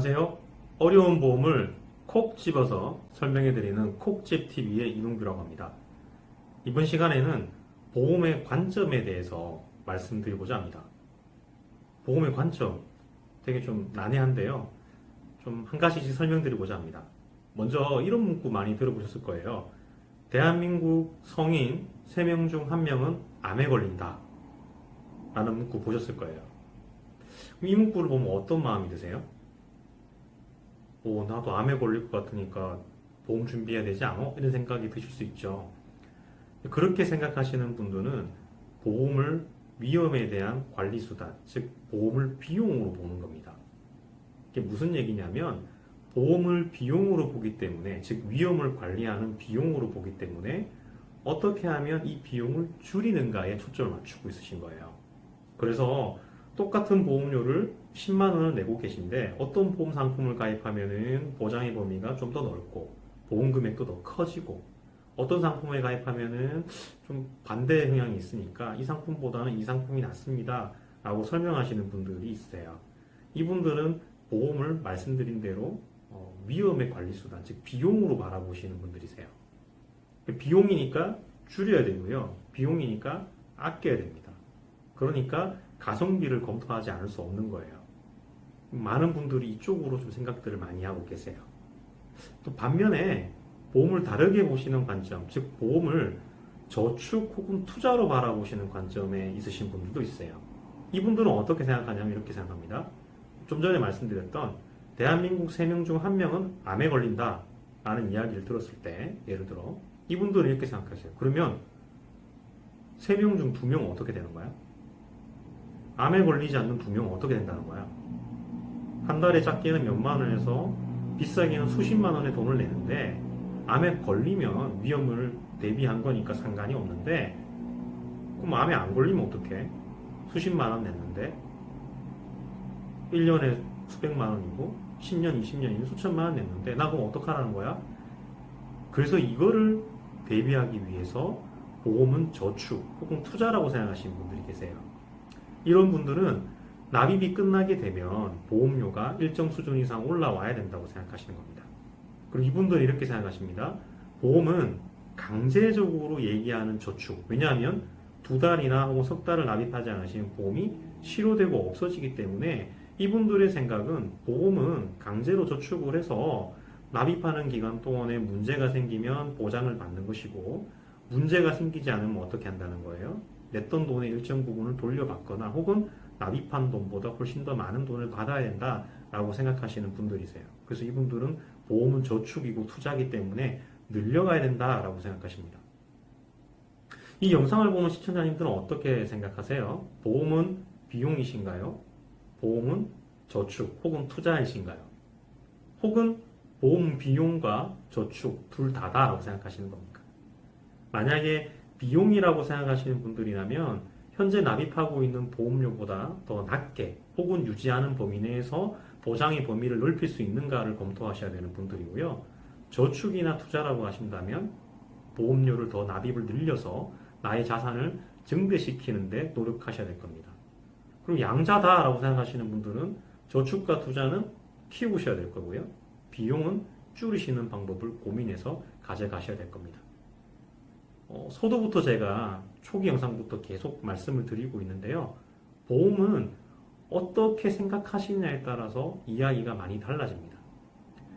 안녕하세요. 어려운 보험을 콕 집어서 설명해드리는 콕집TV의 이동규라고 합니다. 이번 시간에는 보험의 관점에 대해서 말씀드리고자 합니다. 보험의 관점 되게 좀 난해한데요. 좀 한 가지씩 설명드리고자 합니다. 먼저 이런 문구 많이 들어보셨을 거예요. 대한민국 성인 3명 중 1명은 암에 걸린다 라는 문구 보셨을 거예요. 이 문구를 보면 어떤 마음이 드세요? 나도 암에 걸릴 것 같으니까 보험 준비해야 되지 않아? 이런 생각이 드실 수 있죠. 그렇게 생각하시는 분들은 보험을 위험에 대한 관리수단, 즉 보험을 비용으로 보는 겁니다. 이게 무슨 얘기냐면 보험을 비용으로 보기 때문에, 즉 위험을 관리하는 비용으로 보기 때문에 어떻게 하면 이 비용을 줄이는가에 초점을 맞추고 있으신 거예요. 그래서 똑같은 보험료를 10만 원을 내고 계신데 어떤 보험 상품을 가입하면은 보장의 범위가 좀 더 넓고 보험 금액도 더 커지고 어떤 상품에 가입하면은 좀 반대 성향이 있으니까 이 상품보다는 이 상품이 낫습니다 라고 설명하시는 분들이 있어요. 이분들은 보험을 말씀드린 대로 위험의 관리수단, 즉 비용으로 바라보시는 분들이세요. 비용이니까 줄여야 되고요, 비용이니까 아껴야 됩니다. 그러니까 가성비를 검토하지 않을 수 없는 거예요. 많은 분들이 이쪽으로 좀 생각들을 많이 하고 계세요. 또 반면에 보험을 다르게 보시는 관점, 즉 보험을 저축 혹은 투자로 바라보시는 관점에 있으신 분들도 있어요. 이분들은 어떻게 생각하냐면 이렇게 생각합니다. 좀 전에 말씀드렸던 대한민국 3명 중 1명은 암에 걸린다 라는 이야기를 들었을 때, 예를 들어 이분들은 이렇게 생각하세요. 그러면 3명 중 2명은 어떻게 되는 거야? 암에 걸리지 않는 2명은 어떻게 된다는 거야? 한 달에 작게는 몇만 원에서 비싸게는 수십만 원의 돈을 내는데 암에 걸리면 위험을 대비한 거니까 상관이 없는데, 그럼 암에 안 걸리면 어떡해? 수십만 원 냈는데 1년에 수백만 원이고 10년, 20년이면 수천만 원 냈는데 나 그럼 어떡하라는 거야? 그래서 이거를 대비하기 위해서 보험은 저축 혹은 투자라고 생각하시는 분들이 계세요. 이런 분들은 납입이 끝나게 되면 보험료가 일정 수준 이상 올라와야 된다고 생각하시는 겁니다. 그리고 이분들은 이렇게 생각하십니다. 보험은 강제적으로 얘기하는 저축. 왜냐하면 2달이나 혹은 석 달을 납입하지 않으시면 보험이 실효되고 없어지기 때문에 이분들의 생각은 보험은 강제로 저축을 해서 납입하는 기간 동안에 문제가 생기면 보장을 받는 것이고, 문제가 생기지 않으면 어떻게 한다는 거예요? 냈던 돈의 일정 부분을 돌려받거나 혹은 납입한 돈보다 훨씬 더 많은 돈을 받아야 된다라고 생각하시는 분들이세요. 그래서 이분들은 보험은 저축이고 투자이기 때문에 늘려가야 된다라고 생각하십니다. 이 영상을 보는 시청자님들은 어떻게 생각하세요? 보험은 비용이신가요? 보험은 저축 혹은 투자이신가요? 혹은 보험 비용과 저축 둘 다다라고 생각하시는 겁니까? 만약에 비용이라고 생각하시는 분들이라면 현재 납입하고 있는 보험료보다 더 낮게 혹은 유지하는 범위 내에서 보장의 범위를 넓힐 수 있는가를 검토하셔야 되는 분들이고요. 저축이나 투자라고 하신다면 보험료를 더 납입을 늘려서 나의 자산을 증대시키는 데 노력하셔야 될 겁니다. 그리고 양자다라고 생각하시는 분들은 저축과 투자는 키우셔야 될 거고요. 비용은 줄이시는 방법을 고민해서 가져가셔야 될 겁니다. 서두부터 제가 초기 영상부터 계속 말씀을 드리고 있는데요. 보험은 어떻게 생각하시느냐에 따라서 이야기가 많이 달라집니다.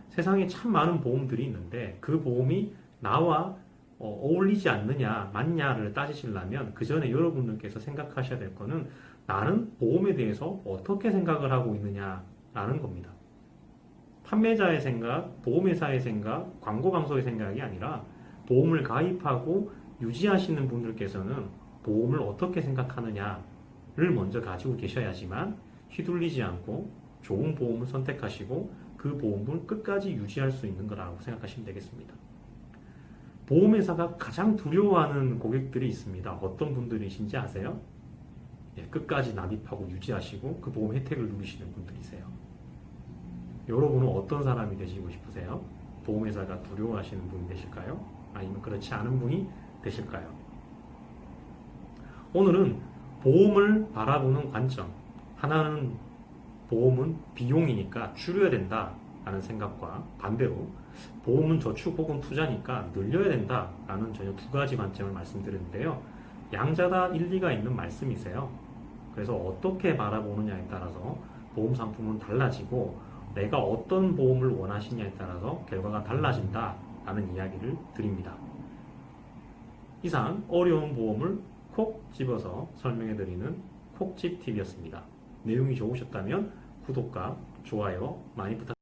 세상에 참 많은 보험들이 있는데 그 보험이 나와 어울리지 않느냐, 맞냐를 따지시려면 그 전에 여러분들께서 생각하셔야 될 거는 나는 보험에 대해서 어떻게 생각을 하고 있느냐라는 겁니다. 판매자의 생각, 보험회사의 생각, 광고방송의 생각이 아니라 보험을 가입하고 유지하시는 분들께서는 보험을 어떻게 생각하느냐를 먼저 가지고 계셔야지만 휘둘리지 않고 좋은 보험을 선택하시고 그 보험을 끝까지 유지할 수 있는 거라고 생각하시면 되겠습니다. 보험회사가 가장 두려워하는 고객들이 있습니다. 어떤 분들이신지 아세요? 끝까지 납입하고 유지하시고 그 보험 혜택을 누리시는 분들이세요. 여러분은 어떤 사람이 되시고 싶으세요? 보험회사가 두려워하시는 분이 되실까요? 아니면 그렇지 않은 분이 되실까요? 오늘은 보험을 바라보는 관점, 하나는 보험은 비용이니까 줄여야 된다 라는 생각과 반대로 보험은 저축 혹은 투자니까 늘려야 된다 라는 전혀 두 가지 관점을 말씀드렸는데요. 양자다 일리가 있는 말씀이세요. 그래서 어떻게 바라보느냐에 따라서 보험 상품은 달라지고 내가 어떤 보험을 원하시냐에 따라서 결과가 달라진다 라는 이야기를 드립니다. 이상 어려운 보험을 콕 집어서 설명해드리는 콕집TV였습니다. 내용이 좋으셨다면 구독과 좋아요 많이 부탁드립니다.